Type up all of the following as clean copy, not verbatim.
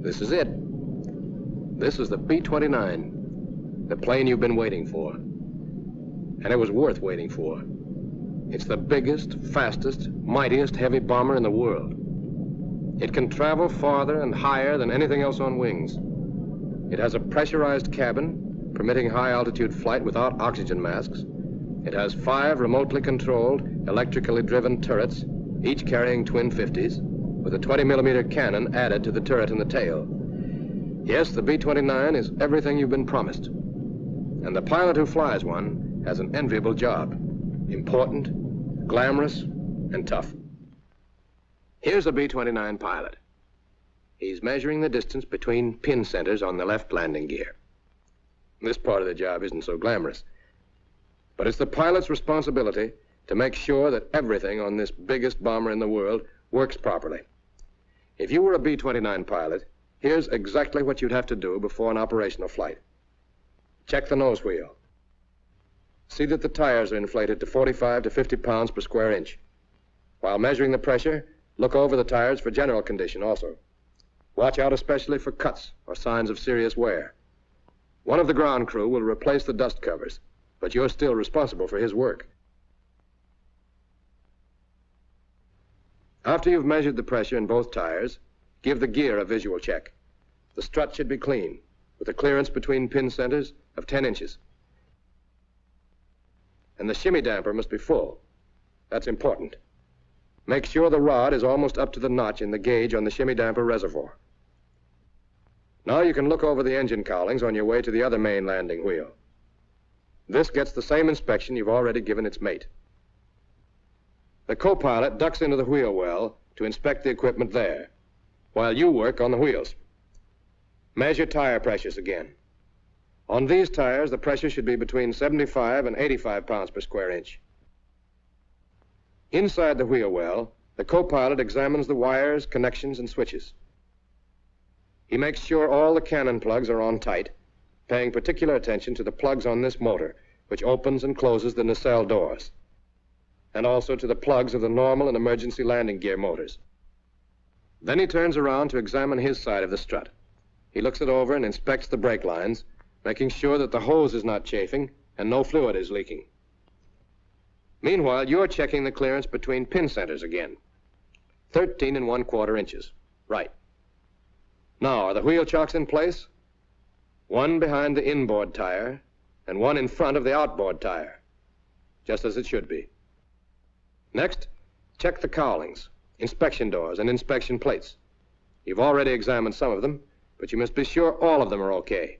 This is it. This is the B-29, the plane you've been waiting for. And it was worth waiting for. It's the biggest, fastest, mightiest heavy bomber in the world. It can travel farther and higher than anything else on wings. It has a pressurized cabin, permitting high-altitude flight without oxygen masks. It has 5 remotely controlled, electrically driven turrets, each carrying twin 50s, with a 20mm cannon added to the turret in the tail. Yes, the B-29 is everything you've been promised. And the pilot who flies one has an enviable job. Important, glamorous, and tough. Here's a B-29 pilot. He's measuring the distance between pin centers on the left landing gear. This part of the job isn't so glamorous. But it's the pilot's responsibility to make sure that everything on this biggest bomber in the world works properly. If you were a B-29 pilot, here's exactly what you'd have to do before an operational flight. Check the nose wheel. See that the tires are inflated to 45 to 50 pounds per square inch. While measuring the pressure, look over the tires for general condition also. Watch out especially for cuts or signs of serious wear. One of the ground crew will replace the dust covers, but you're still responsible for his work. After you've measured the pressure in both tires, give the gear a visual check. The strut should be clean, with a clearance between pin centers of 10 inches. And the shimmy damper must be full. That's important. Make sure the rod is almost up to the notch in the gauge on the shimmy damper reservoir. Now you can look over the engine cowlings on your way to the other main landing wheel. This gets the same inspection you've already given its mate. The co-pilot ducks into the wheel well to inspect the equipment there, while you work on the wheels. Measure tire pressures again. On these tires, the pressure should be between 75 and 85 pounds per square inch. Inside the wheel well, the co-pilot examines the wires, connections, and switches. He makes sure all the cannon plugs are on tight, paying particular attention to the plugs on this motor, which opens and closes the nacelle doors, and also to the plugs of the normal and emergency landing gear motors. Then he turns around to examine his side of the strut. He looks it over and inspects the brake lines, making sure that the hose is not chafing and no fluid is leaking. Meanwhile, you're checking the clearance between pin centers again. 13 1/4 inches. Right. Now, are the wheel chocks in place? One behind the inboard tire and one in front of the outboard tire, just as it should be. Next, check the cowlings, inspection doors, and inspection plates. You've already examined some of them, but you must be sure all of them are okay.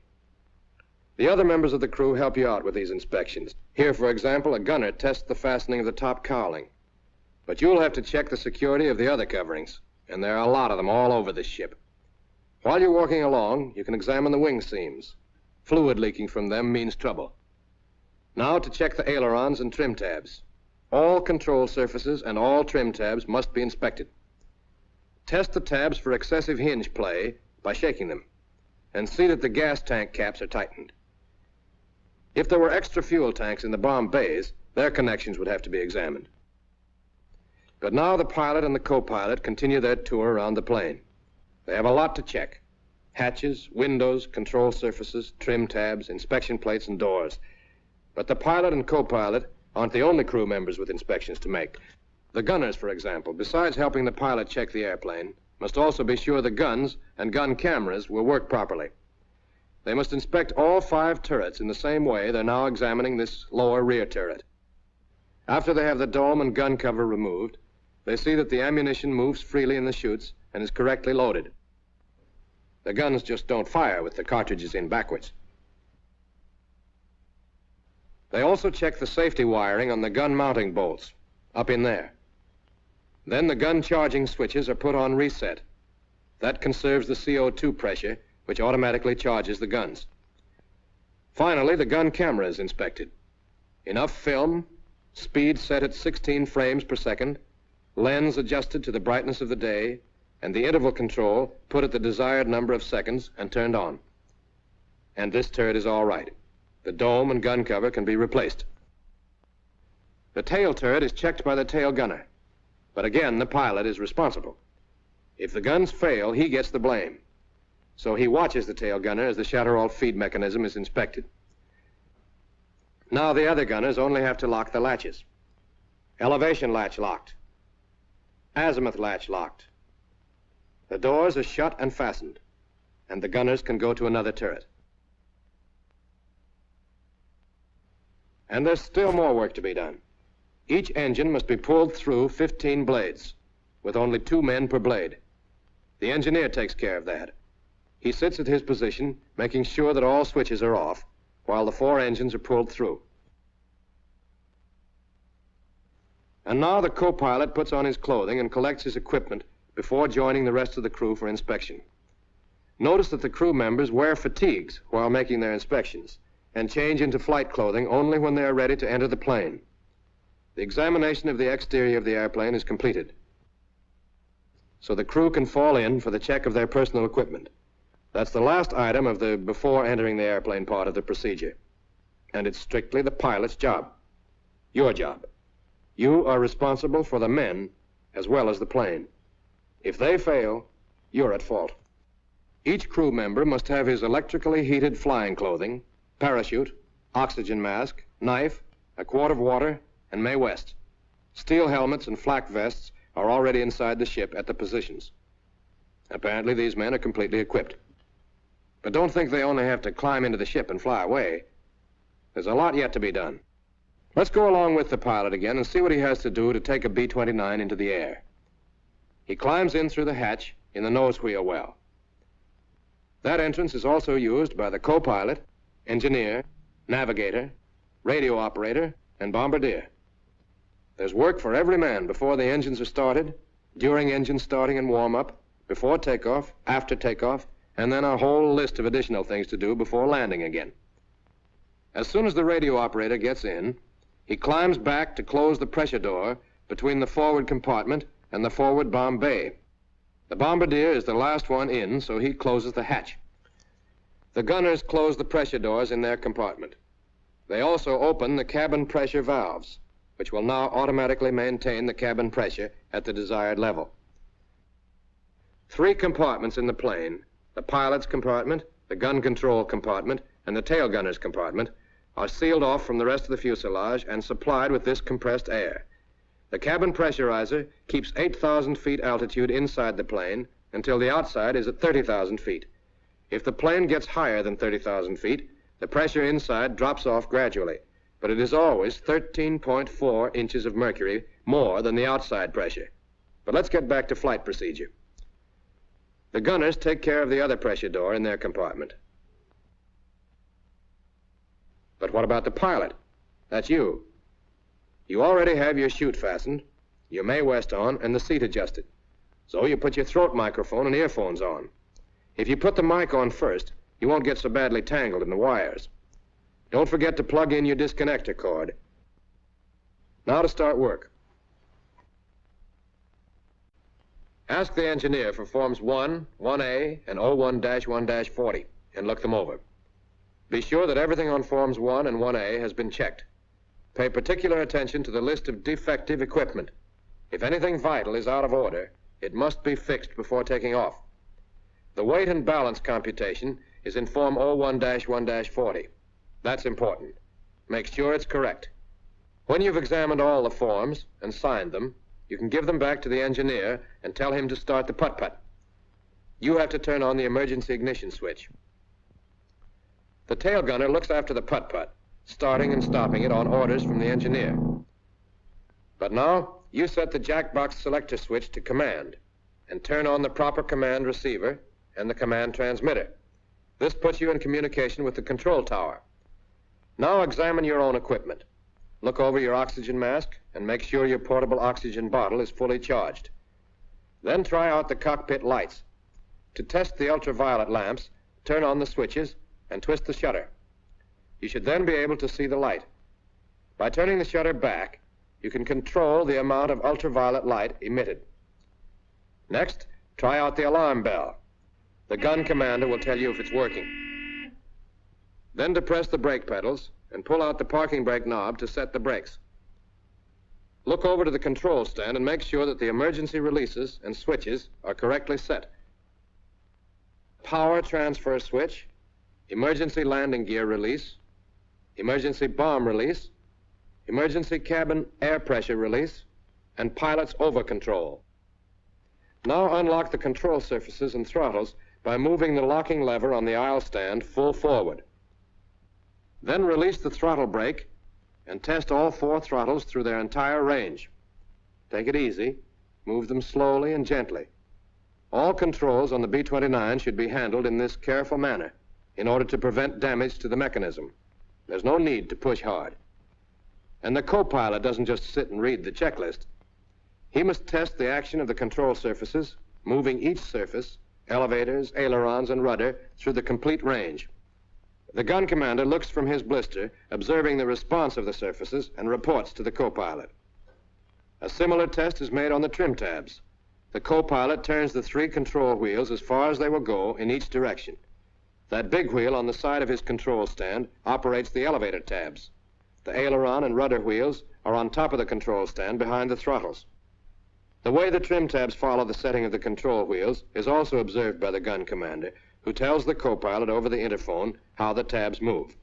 The other members of the crew help you out with these inspections. Here, for example, a gunner tests the fastening of the top cowling. But you'll have to check the security of the other coverings, and there are a lot of them all over this ship. While you're walking along, you can examine the wing seams. Fluid leaking from them means trouble. Now to check the ailerons and trim tabs. All control surfaces and all trim tabs must be inspected. Test the tabs for excessive hinge play by shaking them, and see that the gas tank caps are tightened. If there were extra fuel tanks in the bomb bays, their connections would have to be examined. But now the pilot and the co-pilot continue their tour around the plane. They have a lot to check. Hatches, windows, control surfaces, trim tabs, inspection plates, and doors. But the pilot and co-pilot aren't the only crew members with inspections to make. The gunners, for example, besides helping the pilot check the airplane, must also be sure the guns and gun cameras will work properly. They must inspect all 5 turrets in the same way they're now examining this lower rear turret. After they have the dome and gun cover removed, they see that the ammunition moves freely in the chutes and is correctly loaded. The guns just don't fire with the cartridges in backwards. They also check the safety wiring on the gun mounting bolts, up in there. Then the gun charging switches are put on reset. That conserves the CO2 pressure, which automatically charges the guns. Finally, the gun camera is inspected. Enough film, speed set at 16 frames per second, lens adjusted to the brightness of the day, and the interval control put at the desired number of seconds and turned on. And this turret is all right. The dome and gun cover can be replaced. The tail turret is checked by the tail gunner, but again, the pilot is responsible. If the guns fail, he gets the blame. so he watches the tail gunner as the Shatterall feed mechanism is inspected. Now the other gunners only have to lock the latches. Elevation latch locked. Azimuth latch locked. The doors are shut and fastened, and the gunners can go to another turret. And there's still more work to be done. Each engine must be pulled through 15 blades, with only 2 men per blade. The engineer takes care of that. He sits at his position, making sure that all switches are off, while the 4 engines are pulled through. And now the co-pilot puts on his clothing and collects his equipment before joining the rest of the crew for inspection. Notice that the crew members wear fatigues while making their inspections and change into flight clothing only when they are ready to enter the plane. The examination of the exterior of the airplane is completed, so the crew can fall in for the check of their personal equipment. That's the last item of the before entering the airplane part of the procedure, and it's strictly the pilot's job, your job. You are responsible for the men as well as the plane. If they fail, you're at fault. Each crew member must have his electrically heated flying clothing, parachute, oxygen mask, knife, a quart of water, and Mae West. Steel helmets and flak vests are already inside the ship at the positions. Apparently, these men are completely equipped. But don't think they only have to climb into the ship and fly away. There's a lot yet to be done. Let's go along with the pilot again and see what he has to do to take a B-29 into the air. He climbs in through the hatch in the nose wheel well. That entrance is also used by the co-pilot, engineer, navigator, radio operator, and bombardier. There's work for every man before the engines are started, during engine starting and warm-up, before takeoff, after takeoff, and then a whole list of additional things to do before landing again. As soon as the radio operator gets in, he climbs back to close the pressure door between the forward compartment and the forward bomb bay. The bombardier is the last one in, so he closes the hatch. The gunners close the pressure doors in their compartment. They also open the cabin pressure valves, which will now automatically maintain the cabin pressure at the desired level. 3 compartments in the plane, the pilot's compartment, the gun control compartment, and the tail gunner's compartment, are sealed off from the rest of the fuselage and supplied with this compressed air. The cabin pressurizer keeps 8,000 feet altitude inside the plane until the outside is at 30,000 feet. If the plane gets higher than 30,000 feet, the pressure inside drops off gradually, but it is always 13.4 inches of mercury more than the outside pressure. But let's get back to flight procedure. The gunners take care of the other pressure door in their compartment. But what about the pilot? That's you. You already have your chute fastened, your Mae West on, and the seat adjusted. So you put your throat microphone and earphones on. If you put the mic on first, you won't get so badly tangled in the wires. Don't forget to plug in your disconnector cord. Now to start work. Ask the engineer for Forms 1, 1A, and 01-1-40, and look them over. Be sure that everything on Forms 1 and 1A has been checked. Pay particular attention to the list of defective equipment. If anything vital is out of order, it must be fixed before taking off. The weight and balance computation is in Form 01-1-40. That's important. Make sure it's correct. When you've examined all the forms and signed them, you can give them back to the engineer and tell him to start the putt-putt. You have to turn on the emergency ignition switch. The tail gunner looks after the putt-putt, starting and stopping it on orders from the engineer. But now, you set the jackbox selector switch to command and turn on the proper command receiver and the command transmitter. This puts you in communication with the control tower. Now examine your own equipment. Look over your oxygen mask and make sure your portable oxygen bottle is fully charged. Then try out the cockpit lights. To test the ultraviolet lamps, turn on the switches and twist the shutter. You should then be able to see the light. By turning the shutter back, you can control the amount of ultraviolet light emitted. Next, try out the alarm bell. The gun commander will tell you if it's working. Then depress the brake pedals and pull out the parking brake knob to set the brakes. Look over to the control stand and make sure that the emergency releases and switches are correctly set. power transfer switch, emergency landing gear release, emergency bomb release, emergency cabin air pressure release, and pilot's over control. Now unlock the control surfaces and throttles by moving the locking lever on the aisle stand full forward. Then release the throttle brake and test all 4 throttles through their entire range. Take it easy. Move them slowly and gently. All controls on the B-29 should be handled in this careful manner in order to prevent damage to the mechanism. There's no need to push hard. And the co-pilot doesn't just sit and read the checklist. He must test the action of the control surfaces, moving each surface, elevators, ailerons, and rudder, through the complete range. The gun commander looks from his blister, observing the response of the surfaces, and reports to the co-pilot. A similar test is made on the trim tabs. The co-pilot turns the 3 control wheels as far as they will go in each direction. That big wheel on the side of his control stand operates the elevator tabs. The aileron and rudder wheels are on top of the control stand behind the throttles. The way the trim tabs follow the setting of the control wheels is also observed by the gun commander, who tells the co-pilot over the interphone how the tabs move.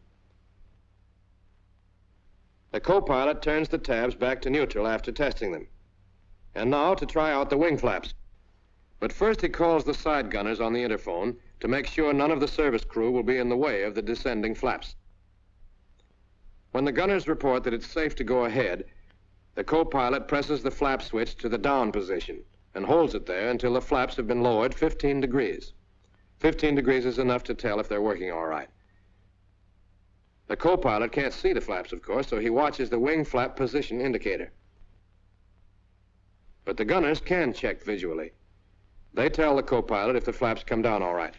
The co-pilot turns the tabs back to neutral after testing them. And now to try out the wing flaps. But first he calls the side gunners on the interphone to make sure none of the service crew will be in the way of the descending flaps. When the gunners report that it's safe to go ahead, the co-pilot presses the flap switch to the down position and holds it there until the flaps have been lowered 15 degrees. 15 degrees is enough to tell if they're working all right. The co-pilot can't see the flaps, of course, so he watches the wing flap position indicator. But the gunners can check visually. They tell the co-pilot if the flaps come down all right.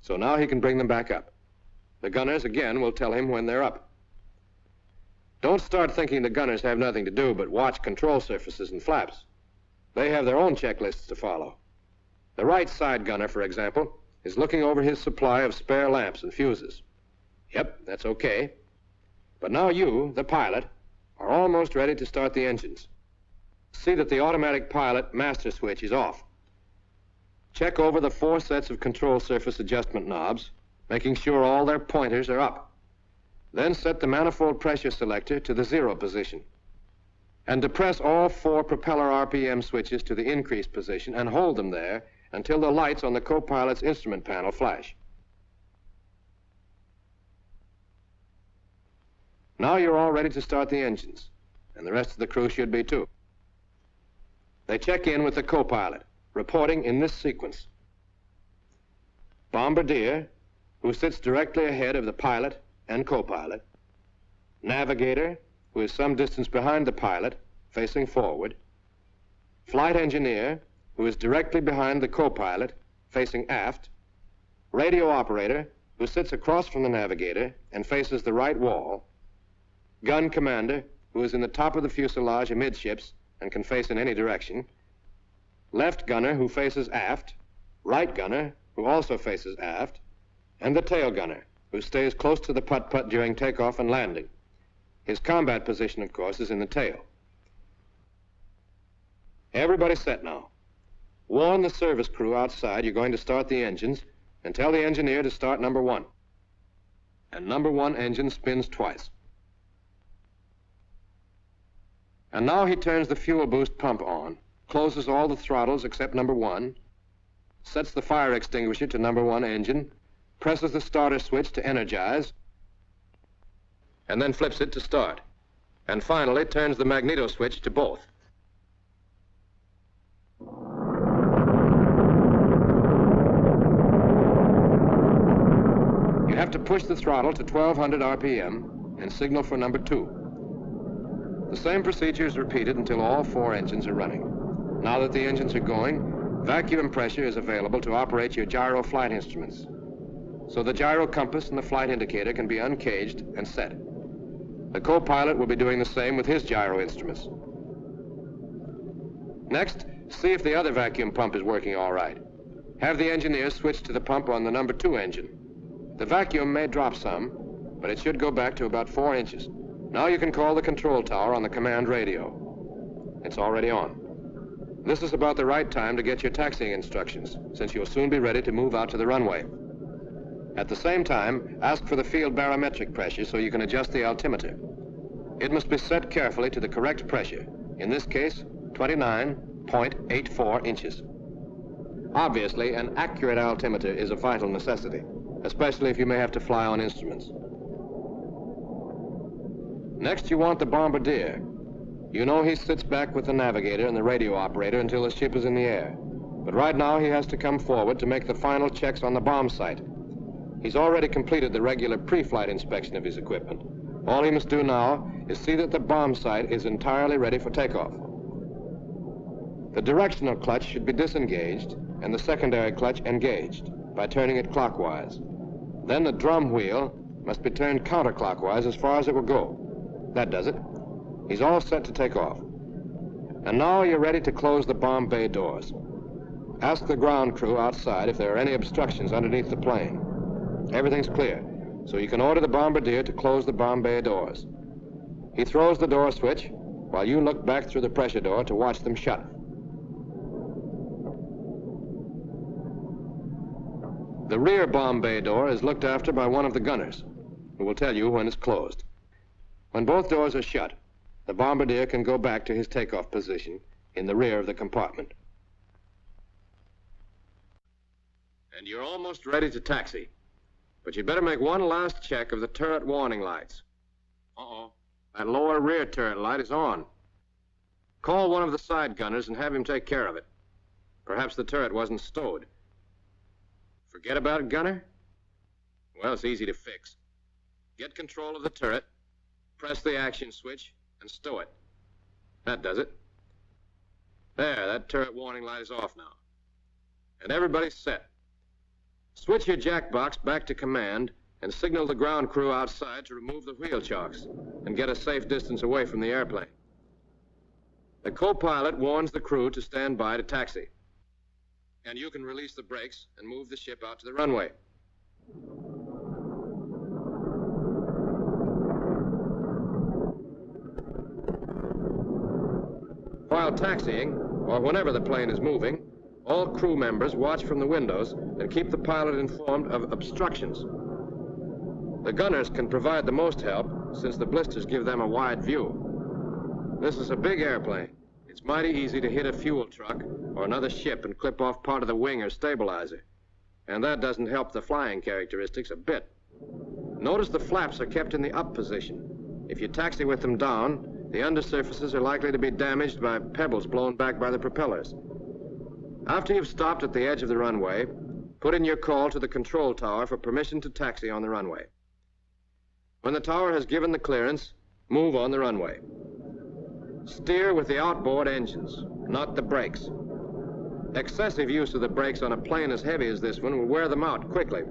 So now he can bring them back up. The gunners, again, will tell him when they're up. Don't start thinking the gunners have nothing to do but watch control surfaces and flaps. They have their own checklists to follow. The right side gunner, for example, is looking over his supply of spare lamps and fuses. Yep, that's okay. But now you, the pilot, are almost ready to start the engines. See that the automatic pilot master switch is off. Check over the 4 sets of control surface adjustment knobs, making sure all their pointers are up. Then set the manifold pressure selector to the 0 position. And depress all 4 propeller RPM switches to the increase position and hold them there until the lights on the co-pilot's instrument panel flash. Now you're all ready to start the engines, and the rest of the crew should be too. They check in with the co-pilot, reporting in this sequence. Bombardier, who sits directly ahead of the pilot and co-pilot. Navigator, who is some distance behind the pilot, facing forward. Flight engineer, who is directly behind the co-pilot, facing aft. Radio operator, who sits across from the navigator and faces the right wall. Gun commander, who is in the top of the fuselage amidships and can face in any direction. Left gunner, who faces aft. Right gunner, who also faces aft. And the tail gunner, who stays close to the putt-putt during takeoff and landing. His combat position, of course, is in the tail. Everybody's set now. Warn the service crew outside you're going to start the engines, and tell the engineer to start number 1. And number 1 engine spins twice. And now he turns the fuel boost pump on, closes all the throttles except number 1, sets the fire extinguisher to number 1 engine, presses the starter switch to energize, and then flips it to start. And finally turns the magneto switch to both. You have to push the throttle to 1200 RPM and signal for number 2. The same procedure is repeated until all 4 engines are running. Now that the engines are going, vacuum pressure is available to operate your gyro flight instruments. So the gyro compass and the flight indicator can be uncaged and set. The co-pilot will be doing the same with his gyro instruments. Next, see if the other vacuum pump is working all right. Have the engineer switch to the pump on the number 2 engine. The vacuum may drop some, but it should go back to about 4 inches. Now you can call the control tower on the command radio. It's already on. This is about the right time to get your taxiing instructions, since you'll soon be ready to move out to the runway. At the same time, ask for the field barometric pressure so you can adjust the altimeter. It must be set carefully to the correct pressure, in this case, 29.84 inches. Obviously, an accurate altimeter is a vital necessity, especially if you may have to fly on instruments. Next, you want the bombardier. You know he sits back with the navigator and the radio operator until the ship is in the air. But right now, he has to come forward to make the final checks on the bomb site. He's already completed the regular pre-flight inspection of his equipment. All he must do now is see that the bomb site is entirely ready for takeoff. The directional clutch should be disengaged and the secondary clutch engaged by turning it clockwise. Then the drum wheel must be turned counterclockwise as far as it will go. That does it. He's all set to take off. And now you're ready to close the bomb bay doors. Ask the ground crew outside if there are any obstructions underneath the plane. Everything's clear, so you can order the bombardier to close the bomb bay doors. He throws the door switch while you look back through the pressure door to watch them shut. The rear bomb bay door is looked after by one of the gunners, who will tell you when it's closed. When both doors are shut, the bombardier can go back to his takeoff position in the rear of the compartment. And you're almost ready to taxi. But you better make one last check of the turret warning lights. Uh-oh. That lower rear turret light is on. Call one of the side gunners and have him take care of it. Perhaps the turret wasn't stowed. Forget about it, gunner? Well, it's easy to fix. Get control of the turret, press the action switch, and stow it. That does it. There, that turret warning light is off now. And everybody's set. Switch your jack box back to command and signal the ground crew outside to remove the wheel chocks and get a safe distance away from the airplane. The co-pilot warns the crew to stand by to taxi. And you can release the brakes and move the ship out to the runway. While taxiing, or whenever the plane is moving, all crew members watch from the windows and keep the pilot informed of obstructions. The gunners can provide the most help since the blisters give them a wide view. This is a big airplane. It's mighty easy to hit a fuel truck or another ship and clip off part of the wing or stabilizer. And that doesn't help the flying characteristics a bit. Notice the flaps are kept in the up position. If you taxi with them down, the undersurfaces are likely to be damaged by pebbles blown back by the propellers. After you've stopped at the edge of the runway, put in your call to the control tower for permission to taxi on the runway. When the tower has given the clearance, move on the runway. Steer with the outboard engines, not the brakes. Excessive use of the brakes on a plane as heavy as this one will wear them out quickly.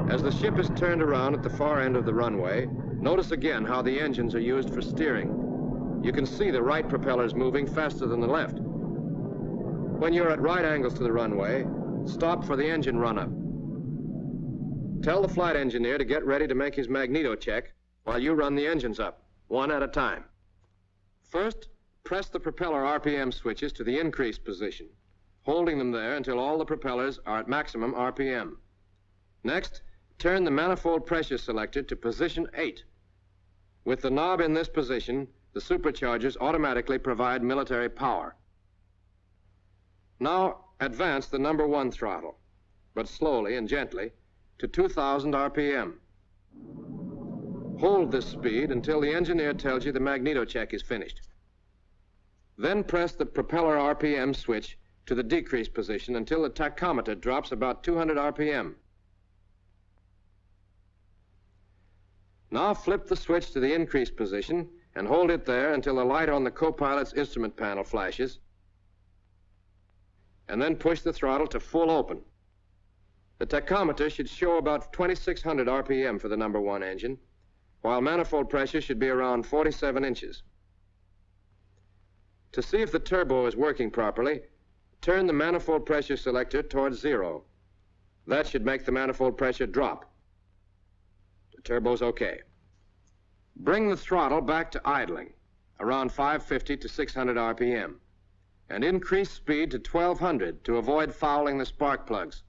As the ship is turned around at the far end of the runway, notice again how the engines are used for steering. You can see the right propellers moving faster than the left. When you're at right angles to the runway, stop for the engine run-up. Tell the flight engineer to get ready to make his magneto check while you run the engines up, one at a time. First, press the propeller RPM switches to the increase position, holding them there until all the propellers are at maximum RPM. Next, turn the manifold pressure selector to position 8. With the knob in this position, the superchargers automatically provide military power. Now, advance the number 1 throttle, but slowly and gently, to 2,000 RPM. Hold this speed until the engineer tells you the magneto check is finished. Then press the propeller RPM switch to the decrease position until the tachometer drops about 200 RPM. Now flip the switch to the increase position and hold it there until the light on the co-pilot's instrument panel flashes, and then push the throttle to full open. The tachometer should show about 2,600 RPM for the number 1 engine, while manifold pressure should be around 47 inches. To see if the turbo is working properly, turn the manifold pressure selector towards 0. That should make the manifold pressure drop. The turbo's okay. Bring the throttle back to idling, around 550 to 600 RPM, and increase speed to 1200 to avoid fouling the spark plugs.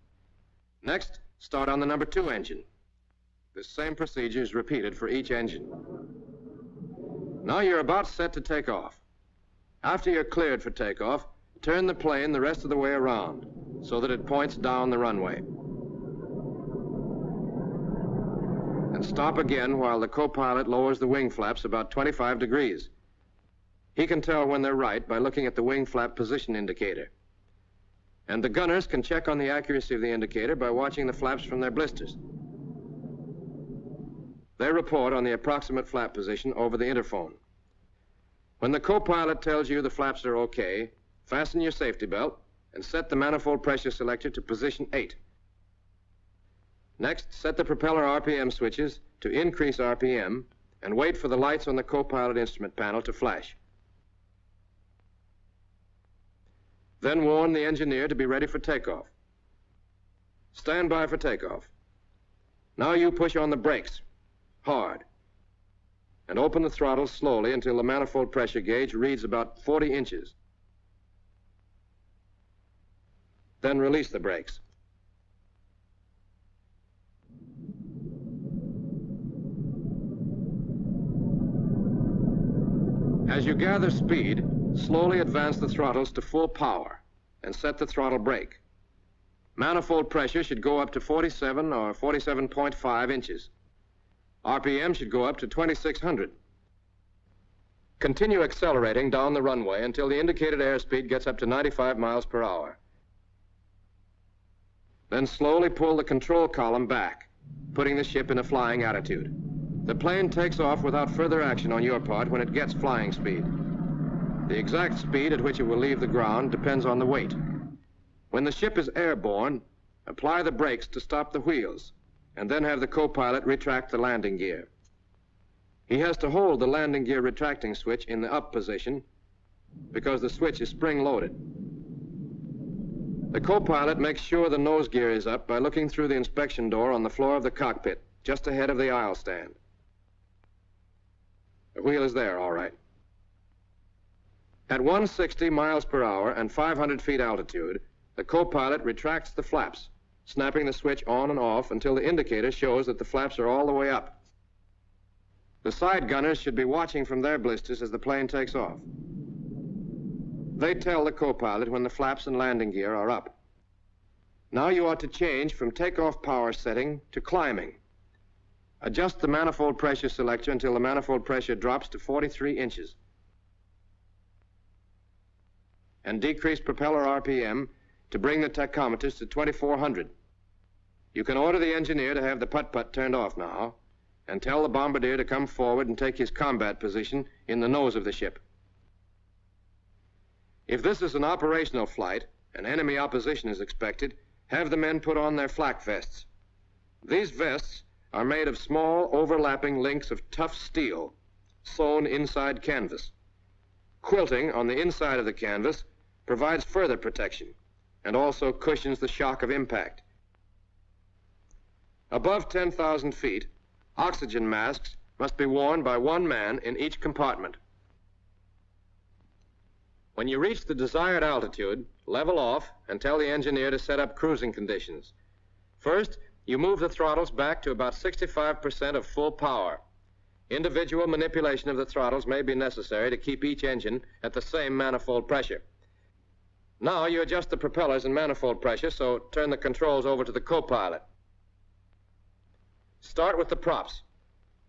Next, start on the number 2 engine. This same procedure is repeated for each engine. Now you're about set to take off. After you're cleared for takeoff, turn the plane the rest of the way around so that it points down the runway. And stop again while the co-pilot lowers the wing flaps about 25 degrees. He can tell when they're right by looking at the wing flap position indicator. And the gunners can check on the accuracy of the indicator by watching the flaps from their blisters. They report on the approximate flap position over the interphone. When the co-pilot tells you the flaps are okay, fasten your safety belt and set the manifold pressure selector to position 8. Next, set the propeller RPM switches to increase RPM and wait for the lights on the co-pilot instrument panel to flash. Then warn the engineer to be ready for takeoff. Stand by for takeoff. Now you push on the brakes, hard, and open the throttle slowly until the manifold pressure gauge reads about 40 inches. Then release the brakes. As you gather speed, slowly advance the throttles to full power and set the throttle brake. Manifold pressure should go up to 47 or 47.5 inches. RPM should go up to 2600. Continue accelerating down the runway until the indicated airspeed gets up to 95 miles per hour. Then slowly pull the control column back, putting the ship in a flying attitude. The plane takes off without further action on your part when it gets flying speed. The exact speed at which it will leave the ground depends on the weight. When the ship is airborne, apply the brakes to stop the wheels, and then have the co-pilot retract the landing gear. He has to hold the landing gear retracting switch in the up position because the switch is spring-loaded. The co-pilot makes sure the nose gear is up by looking through the inspection door on the floor of the cockpit, just ahead of the aisle stand. The wheel is there, all right. At 160 miles per hour and 500 feet altitude, the co-pilot retracts the flaps, snapping the switch on and off until the indicator shows that the flaps are all the way up. The side gunners should be watching from their blisters as the plane takes off. They tell the co-pilot when the flaps and landing gear are up. Now you ought to change from takeoff power setting to climbing. Adjust the manifold pressure selector until the manifold pressure drops to 43 inches. And decrease propeller RPM to bring the tachometers to 2400. You can order the engineer to have the putt-putt turned off now, and tell the bombardier to come forward and take his combat position in the nose of the ship. If this is an operational flight and enemy opposition is expected, have the men put on their flak vests. These vests are made of small overlapping links of tough steel sewn inside canvas. Quilting on the inside of the canvas provides further protection and also cushions the shock of impact. Above 10,000 feet, oxygen masks must be worn by one man in each compartment. When you reach the desired altitude, level off and tell the engineer to set up cruising conditions. First, you move the throttles back to about 65% of full power. Individual manipulation of the throttles may be necessary to keep each engine at the same manifold pressure. Now you adjust the propellers and manifold pressure, so turn the controls over to the co-pilot. Start with the props.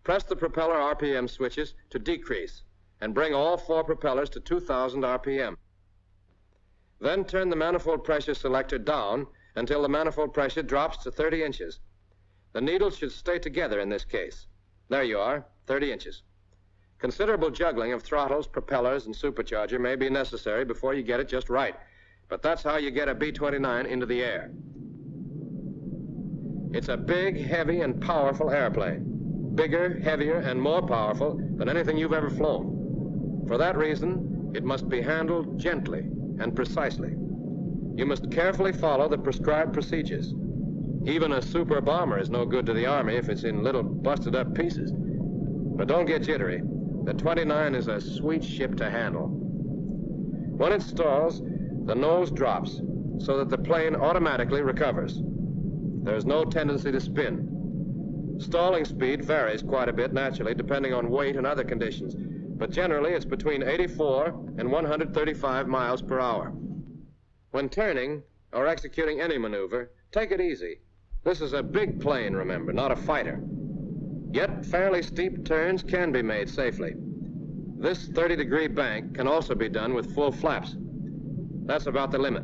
Press the propeller RPM switches to decrease and bring all 4 propellers to 2000 RPM. Then turn the manifold pressure selector down until the manifold pressure drops to 30 inches. The needles should stay together in this case. There you are, 30 inches. Considerable juggling of throttles, propellers, and supercharger may be necessary before you get it just right, but that's how you get a B-29 into the air. It's a big, heavy, and powerful airplane. Bigger, heavier, and more powerful than anything you've ever flown. For that reason, It must be handled gently and precisely. You must carefully follow the prescribed procedures. Even a super bomber is no good to the Army if it's in little busted up pieces. But don't get jittery. The 29 is a sweet ship to handle. When it stalls, the nose drops so that the plane automatically recovers. There's no tendency to spin. Stalling speed varies quite a bit naturally depending on weight and other conditions, but generally it's between 84 and 135 miles per hour. When turning or executing any maneuver, take it easy. This is a big plane, remember, not a fighter. Yet fairly steep turns can be made safely. This 30-degree bank can also be done with full flaps. That's about the limit.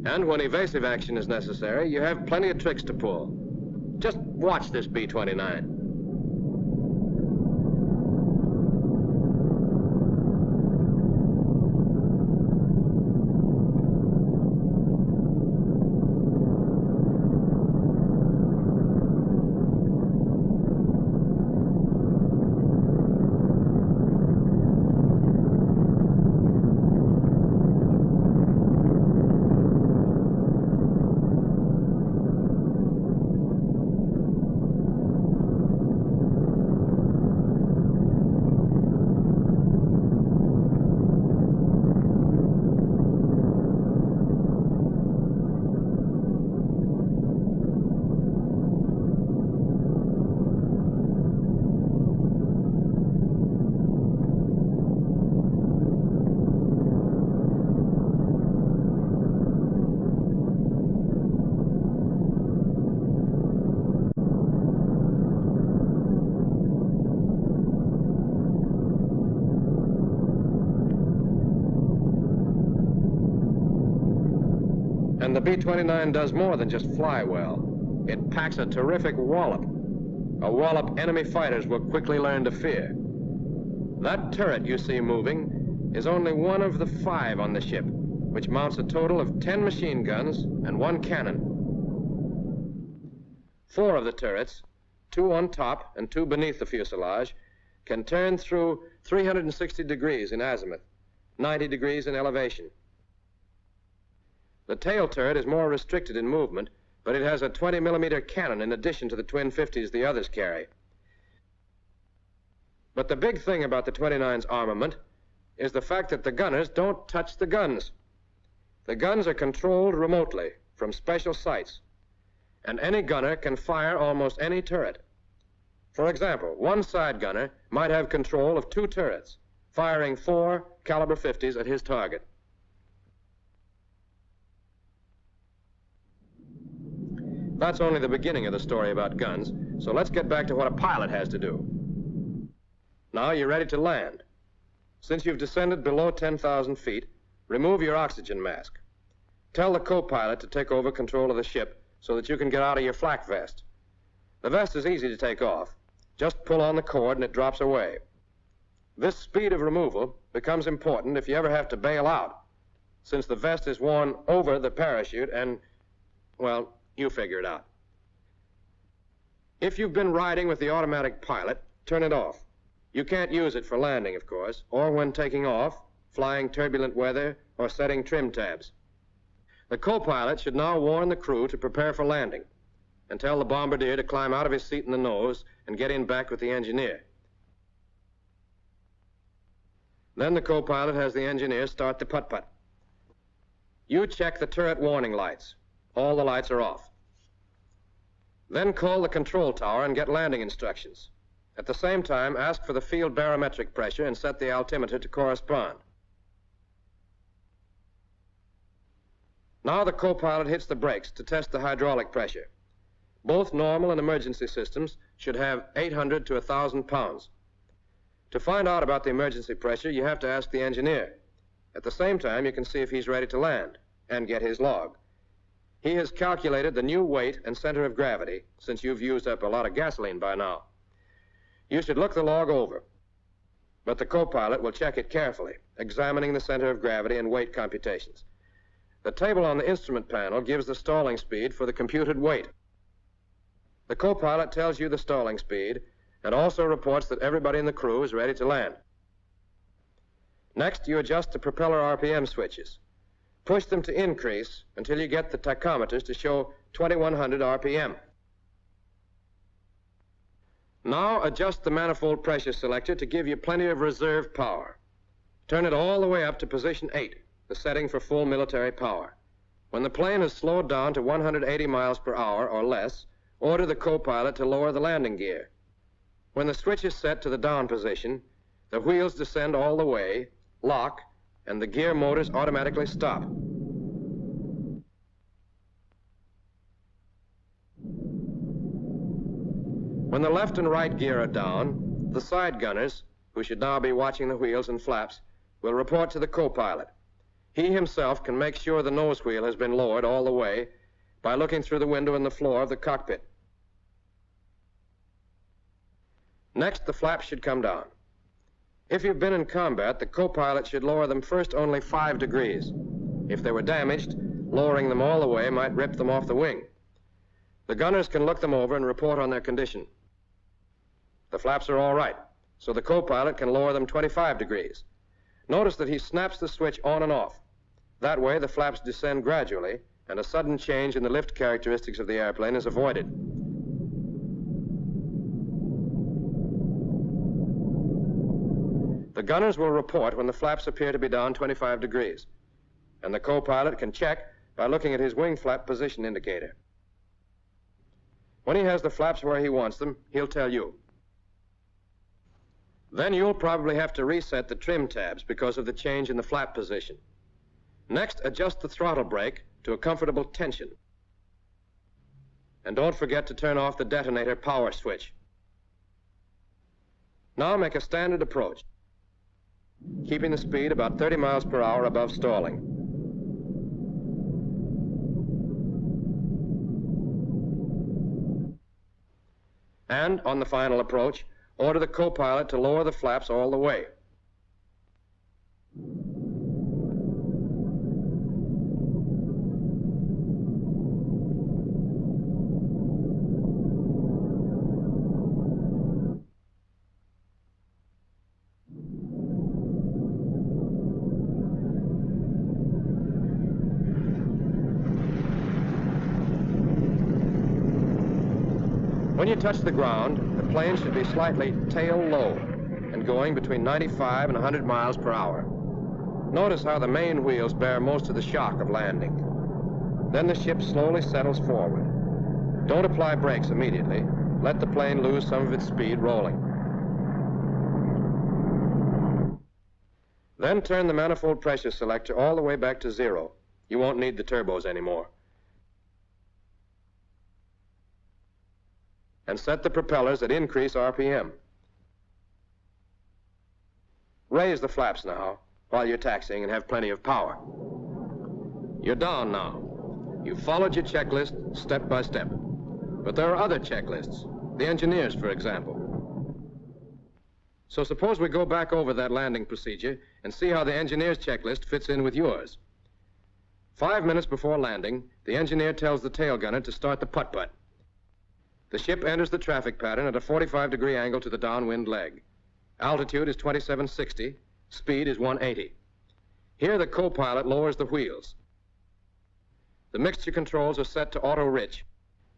And when evasive action is necessary, you have plenty of tricks to pull. Just watch this B-29. And the B-29 does more than just fly well. It packs a terrific wallop. A wallop enemy fighters will quickly learn to fear. That turret you see moving is only one of the 5 on the ship, which mounts a total of 10 machine guns and 1 cannon. 4 of the turrets, 2 on top and 2 beneath the fuselage, can turn through 360 degrees in azimuth, 90 degrees in elevation. The tail turret is more restricted in movement, but it has a 20-millimeter cannon in addition to the twin 50s the others carry. But the big thing about the 29's armament is the fact that the gunners don't touch the guns. The guns are controlled remotely from special sights, and any gunner can fire almost any turret. For example, one side gunner might have control of 2 turrets, firing 4 caliber 50s at his target. That's only the beginning of the story about guns, so let's get back to what a pilot has to do. Now you're ready to land. Since you've descended below 10,000 feet, remove your oxygen mask. Tell the co-pilot to take over control of the ship so that you can get out of your flak vest. The vest is easy to take off. Just pull on the cord and it drops away. This speed of removal becomes important if you ever have to bail out, since the vest is worn over the parachute and, well, you figure it out. If you've been riding with the automatic pilot, turn it off. You can't use it for landing, of course, or when taking off, flying turbulent weather, or setting trim tabs. The co-pilot should now warn the crew to prepare for landing and tell the bombardier to climb out of his seat in the nose and get in back with the engineer. Then the co-pilot has the engineer start the putt-putt. You check the turret warning lights. All the lights are off. Then call the control tower and get landing instructions. At the same time, ask for the field barometric pressure and set the altimeter to correspond. Now the co-pilot hits the brakes to test the hydraulic pressure. Both normal and emergency systems should have 800 to 1,000 pounds. To find out about the emergency pressure, you have to ask the engineer. At the same time, you can see if he's ready to land and get his log. He has calculated the new weight and center of gravity, since you've used up a lot of gasoline by now. You should look the log over, but the co-pilot will check it carefully, examining the center of gravity and weight computations. The table on the instrument panel gives the stalling speed for the computed weight. The co-pilot tells you the stalling speed and also reports that everybody in the crew is ready to land. Next, you adjust the propeller RPM switches. Push them to increase until you get the tachometers to show 2100 RPM. Now adjust the manifold pressure selector to give you plenty of reserve power. Turn it all the way up to position 8, the setting for full military power. When the plane is slowed down to 180 miles per hour or less, order the co-pilot to lower the landing gear. When the switch is set to the down position, the wheels descend all the way, lock, and the gear motors automatically stop. When the left and right gear are down, the side gunners, who should now be watching the wheels and flaps, will report to the co-pilot. He himself can make sure the nose wheel has been lowered all the way by looking through the window in the floor of the cockpit. Next, the flaps should come down. If you've been in combat, the co-pilot should lower them first only 5 degrees. If they were damaged, lowering them all the way might rip them off the wing. The gunners can look them over and report on their condition. The flaps are all right, so the co-pilot can lower them 25 degrees. Notice that he snaps the switch on and off. That way, the flaps descend gradually, and a sudden change in the lift characteristics of the airplane is avoided. The gunners will report when the flaps appear to be down 25 degrees, and the co-pilot can check by looking at his wing flap position indicator. When he has the flaps where he wants them, he'll tell you. Then you'll probably have to reset the trim tabs because of the change in the flap position. Next, adjust the throttle brake to a comfortable tension. And don't forget to turn off the detonator power switch. Now make a standard approach, keeping the speed about 30 miles per hour above stalling. And on the final approach, order the co-pilot to lower the flaps all the way. When you touch the ground, the plane should be slightly tail low and going between 95 and 100 miles per hour. Notice how the main wheels bear most of the shock of landing. Then the ship slowly settles forward. Don't apply brakes immediately. Let the plane lose some of its speed rolling. Then turn the manifold pressure selector all the way back to 0. You won't need the turbos anymore. And set the propellers at increase RPM. Raise the flaps now while you're taxiing and have plenty of power. You're down now. You've followed your checklist step by step. But there are other checklists, the engineers, for example. So suppose we go back over that landing procedure and see how the engineer's checklist fits in with yours. 5 minutes before landing, the engineer tells the tail gunner to start the putt-putt. The ship enters the traffic pattern at a 45-degree angle to the downwind leg. Altitude is 2760, speed is 180. Here the co-pilot lowers the wheels. The mixture controls are set to auto-rich,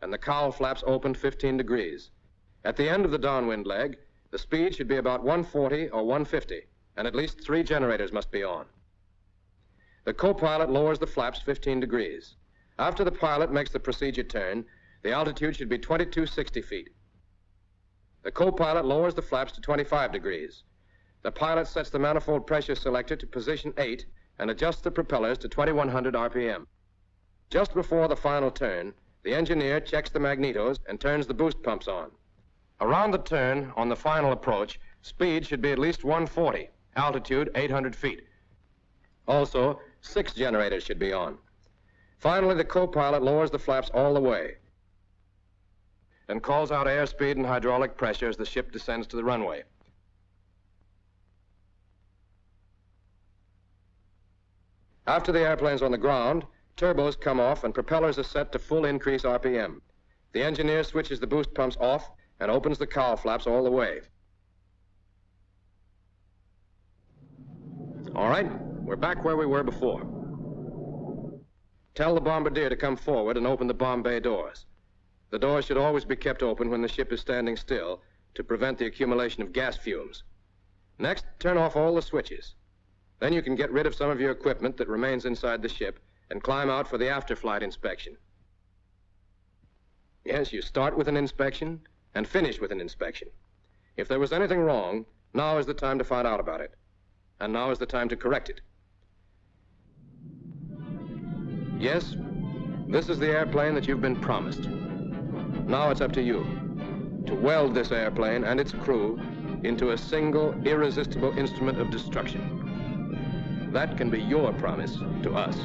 and the cowl flaps open 15 degrees. At the end of the downwind leg, the speed should be about 140 or 150, and at least 3 generators must be on. The co-pilot lowers the flaps 15 degrees. After the pilot makes the procedure turn, the altitude should be 2260 feet. The co-pilot lowers the flaps to 25 degrees. The pilot sets the manifold pressure selector to position 8 and adjusts the propellers to 2100 RPM. Just before the final turn, the engineer checks the magnetos and turns the boost pumps on. Around the turn, on the final approach, speed should be at least 140, altitude 800 feet. Also, 6 generators should be on. Finally, the co-pilot lowers the flaps all the way and calls out airspeed and hydraulic pressure as the ship descends to the runway. After the airplane's on the ground, turbos come off and propellers are set to full increase RPM. The engineer switches the boost pumps off and opens the cowl flaps all the way. All right, we're back where we were before. Tell the bombardier to come forward and open the bomb bay doors. The doors should always be kept open when the ship is standing still to prevent the accumulation of gas fumes. Next, turn off all the switches. Then you can get rid of some of your equipment that remains inside the ship and climb out for the after-flight inspection. Yes, you start with an inspection and finish with an inspection. If there was anything wrong, now is the time to find out about it. And now is the time to correct it. Yes, this is the airplane that you've been promised. Now it's up to you to weld this airplane and its crew into a single, irresistible instrument of destruction. That can be your promise to us.